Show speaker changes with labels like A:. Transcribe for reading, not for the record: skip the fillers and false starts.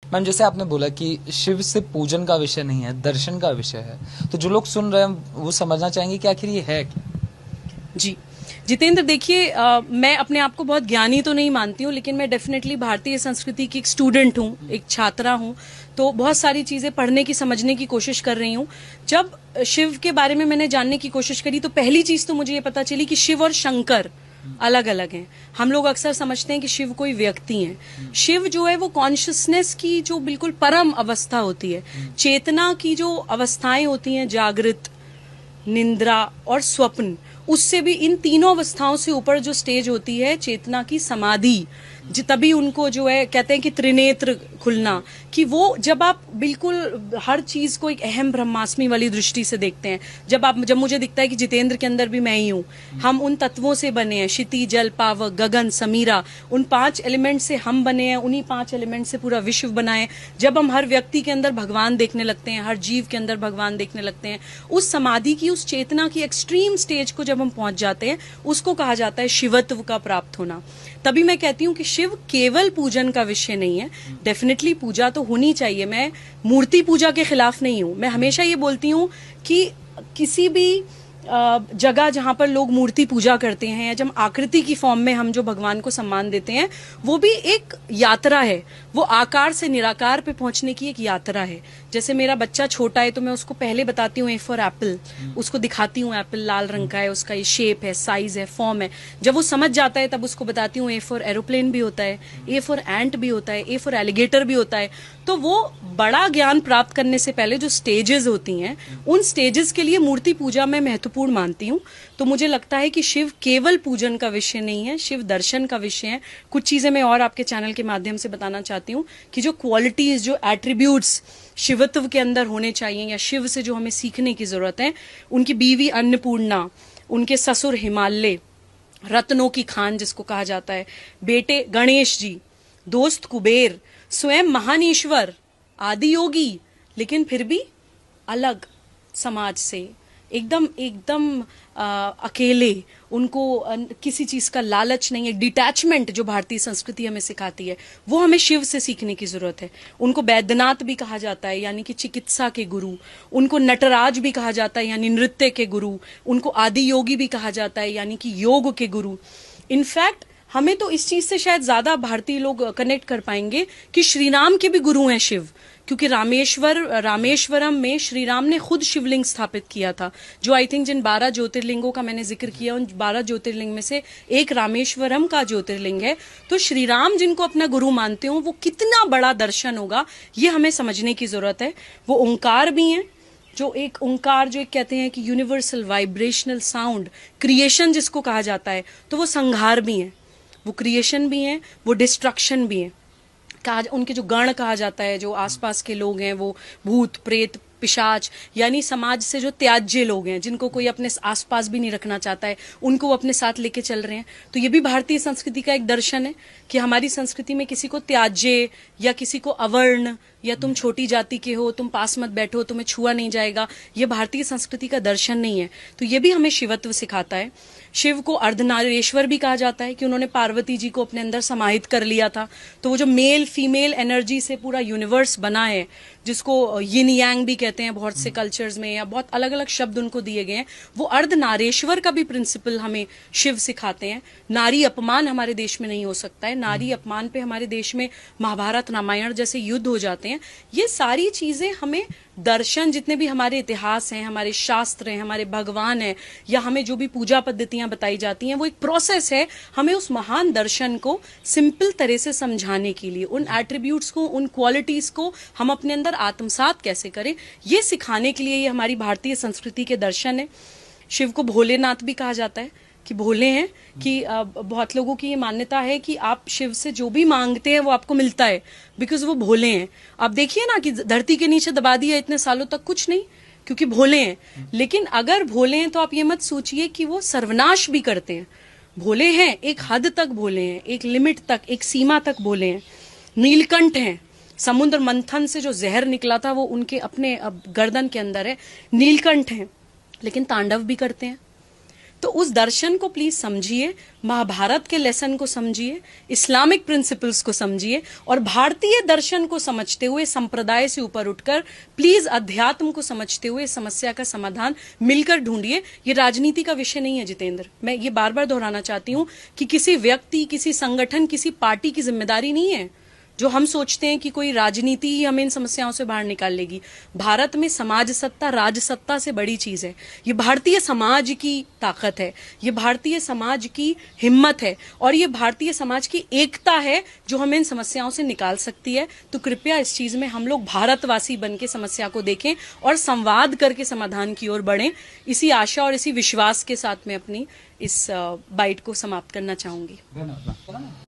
A: Ma'am, जैसे आपने बोला कि शिव से पूजन का विषय नहीं है, दर्शन का विषय है, तो जो लोग सुन रहे हैं वो समझना चाहेंगे कि आखिर ये है क्या।
B: जी जितेंद्र, देखिए, मैं अपने आप को बहुत ज्ञानी तो नहीं मानती हूँ, लेकिन मैं डेफिनेटली भारतीय संस्कृति की एक स्टूडेंट हूँ, एक छात्रा हूँ। तो बहुत सारी चीजें पढ़ने की, समझने की कोशिश कर रही हूँ। जब शिव के बारे में मैंने जानने की कोशिश करी तो पहली चीज तो मुझे ये पता चली कि शिव और शंकर अलग अलग हैं। हम लोग अक्सर समझते हैं कि शिव कोई व्यक्ति है। शिव जो है वो कॉन्शियसनेस की जो बिल्कुल परम अवस्था होती है, चेतना की जो अवस्थाएं होती हैं, जागृत, निंद्रा और स्वप्न, उससे भी इन तीनों अवस्थाओं से ऊपर जो स्टेज होती है चेतना की, समाधि, तभी उनको जो है कहते हैं कि त्रिनेत्र खुलना, कि वो जब आप बिल्कुल हर चीज को एक अहम ब्रह्मास्मि वाली दृष्टि से देखते हैं। जब मुझे दिखता है कि जितेंद्र के अंदर भी मैं ही हूँ, हम उन तत्वों से बने हैं, क्षिति, जल, पावक, गगन, समीरा, उन 5 एलिमेंट से हम बने हैं, उन्हीं 5 एलिमेंट से पूरा विश्व बना है। जब हम हर व्यक्ति के अंदर भगवान देखने लगते हैं, हर जीव के अंदर भगवान देखने लगते हैं, उस समाधि की, उस चेतना की एक्सट्रीम स्टेज को जब हम पहुंच जाते हैं, उसको कहा जाता है शिवत्व का प्राप्त होना। तभी मैं कहती हूँ कि शिव केवल पूजन का विषय नहीं है। डेफिनेटली पूजा तो होनी चाहिए, मैं मूर्ति पूजा के खिलाफ नहीं हूँ। मैं हमेशा ये बोलती हूँ कि किसी भी जगह जहां पर लोग मूर्ति पूजा करते हैं, या जब आकृति की फॉर्म में हम जो भगवान को सम्मान देते हैं, वो भी एक यात्रा है। वो आकार से निराकार पे पहुंचने की एक यात्रा है। जैसे मेरा बच्चा छोटा है तो मैं उसको पहले बताती हूँ ए फॉर एप्पल, उसको दिखाती हूँ एप्पल लाल रंग का है, उसका ये शेप है, साइज है, फॉर्म है। जब वो समझ जाता है तब उसको बताती हूँ ए फॉर एरोप्लेन भी होता है, ए फॉर एंट भी होता है, ए फॉर एलिगेटर भी होता है। तो वो बड़ा ज्ञान प्राप्त करने से पहले जो स्टेजेस होती हैं, उन स्टेजेस के लिए मूर्ति पूजा मैं महत्वपूर्ण मानती हूँ। तो मुझे लगता है कि शिव केवल पूजन का विषय नहीं है, शिव दर्शन का विषय है। कुछ चीजें मैं और आपके चैनल के माध्यम से बताना चाहती हूँ कि जो क्वालिटीज, जो एट्रीब्यूट्स शिवत्व के अंदर होने चाहिए, या शिव से जो हमें सीखने की जरूरत है, उनकी बीवी अन्नपूर्णा, उनके ससुर हिमालय, रत्नों की खान जिसको कहा जाता है, बेटे गणेश जी, दोस्त कुबेर, स्वयं महान ईश्वर, आदि योगी, लेकिन फिर भी अलग समाज से, एकदम एकदम अकेले, उनको किसी चीज का लालच नहीं है, डिटैचमेंट जो भारतीय संस्कृति हमें सिखाती है, वो हमें शिव से सीखने की जरूरत है। उनको वैद्यनाथ भी कहा जाता है, यानी कि चिकित्सा के गुरु। उनको नटराज भी कहा जाता है, यानी नृत्य के गुरु। उनको आदि योगी भी कहा जाता है, यानी कि योग के गुरु। इनफैक्ट हमें तो इस चीज से शायद ज्यादा भारतीय लोग कनेक्ट कर पाएंगे कि श्री राम के भी गुरु हैं शिव, क्योंकि रामेश्वरम में श्री राम ने खुद शिवलिंग स्थापित किया था, जो आई थिंक जिन 12 ज्योतिर्लिंगों का मैंने जिक्र किया, उन 12 ज्योतिर्लिंग में से एक रामेश्वरम का ज्योतिर्लिंग है। तो श्री राम जिनको अपना गुरु मानते हो, वो कितना बड़ा दर्शन होगा, ये हमें समझने की जरूरत है। वो ओंकार भी है, जो एक ओंकार, जो एक कहते हैं कि यूनिवर्सल वाइब्रेशनल साउंड, क्रिएशन जिसको कहा जाता है, तो वो संहार भी है, वो क्रिएशन भी है, वो डिस्ट्रक्शन भी है। उनके जो गण कहा जाता है, जो आसपास के लोग हैं, वो भूत, प्रेत, पिशाच, यानी समाज से जो त्याज्य लोग हैं, जिनको कोई अपने आसपास भी नहीं रखना चाहता है, उनको वो अपने साथ लेके चल रहे हैं। तो ये भी भारतीय संस्कृति का एक दर्शन है कि हमारी संस्कृति में किसी को त्याज्य, या किसी को अवर्ण, या तुम छोटी जाति के हो, तुम पास मत बैठो, तुम्हें छुआ नहीं जाएगा, ये भारतीय संस्कृति का दर्शन नहीं है। तो ये भी हमें शिवत्व सिखाता है। शिव को अर्धनारीश्वर भी कहा जाता है कि उन्होंने पार्वती जी को अपने अंदर समाहित कर लिया था। तो वो जो मेल फीमेल एनर्जी से पूरा यूनिवर्स बना है, जिसको यिन यांग भी कहते हैं बहुत से कल्चर्स में, या बहुत अलग अलग शब्द उनको दिए गए हैं, वो अर्धनारेश्वर का भी प्रिंसिपल हमें शिव सिखाते हैं। नारी अपमान हमारे देश में नहीं हो सकता है। नारी अपमान पे हमारे देश में महाभारत, रामायण जैसे युद्ध हो जाते हैं। ये सारी चीजें हमें दर्शन, जितने भी हमारे इतिहास हैं, हमारे शास्त्र हैं, हमारे भगवान हैं, या हमें जो भी पूजा पद्धतियां बताई जाती हैं, वो एक प्रोसेस है हमें उस महान दर्शन को सिंपल तरह से समझाने के लिए। उन एट्रीब्यूट्स को, उन क्वालिटीज को हम अपने अंदर आत्मसात कैसे करें, ये सिखाने के लिए ये हमारी भारतीय संस्कृति के दर्शन है। शिव को भोलेनाथ भी कहा जाता है कि भोले हैं, कि बहुत लोगों की ये मान्यता है कि आप शिव से जो भी मांगते हैं वो आपको मिलता है, बिकॉज वो भोले हैं। आप देखिए ना कि धरती के नीचे दबा दिया इतने सालों तक, कुछ नहीं, क्योंकि भोले हैं। लेकिन अगर भोले हैं तो आप ये मत सोचिए कि वो सर्वनाश भी करते हैं। भोले हैं, एक हद तक भोले हैं, एक लिमिट तक, एक सीमा तक भोले हैं। नीलकंठ हैं, समुद्र मंथन से जो जहर निकला था वो उनके अपने गर्दन के अंदर है। नीलकंठ हैं, लेकिन तांडव भी करते हैं। तो उस दर्शन को प्लीज समझिए, महाभारत के लेसन को समझिए, इस्लामिक प्रिंसिपल्स को समझिए, और भारतीय दर्शन को समझते हुए संप्रदाय से ऊपर उठकर प्लीज अध्यात्म को समझते हुए समस्या का समाधान मिलकर ढूंढिए। ये राजनीति का विषय नहीं है जितेंद्र, मैं ये बार बार दोहराना चाहती हूं कि किसी व्यक्ति, किसी संगठन, किसी पार्टी की जिम्मेदारी नहीं है जो हम सोचते हैं कि कोई राजनीति ही हमें इन समस्याओं से बाहर निकाल लेगी। भारत में समाज सत्ता राज सत्ता से बड़ी चीज है। ये भारतीय समाज की ताकत है, ये भारतीय समाज की हिम्मत है, और ये भारतीय समाज की एकता है जो हमें इन समस्याओं से निकाल सकती है। तो कृपया इस चीज में हम लोग भारतवासी बन के समस्या को देखें और संवाद करके समाधान की ओर बढ़ें। इसी आशा और इसी विश्वास के साथ मैं अपनी इस बाइट को समाप्त करना चाहूंगी।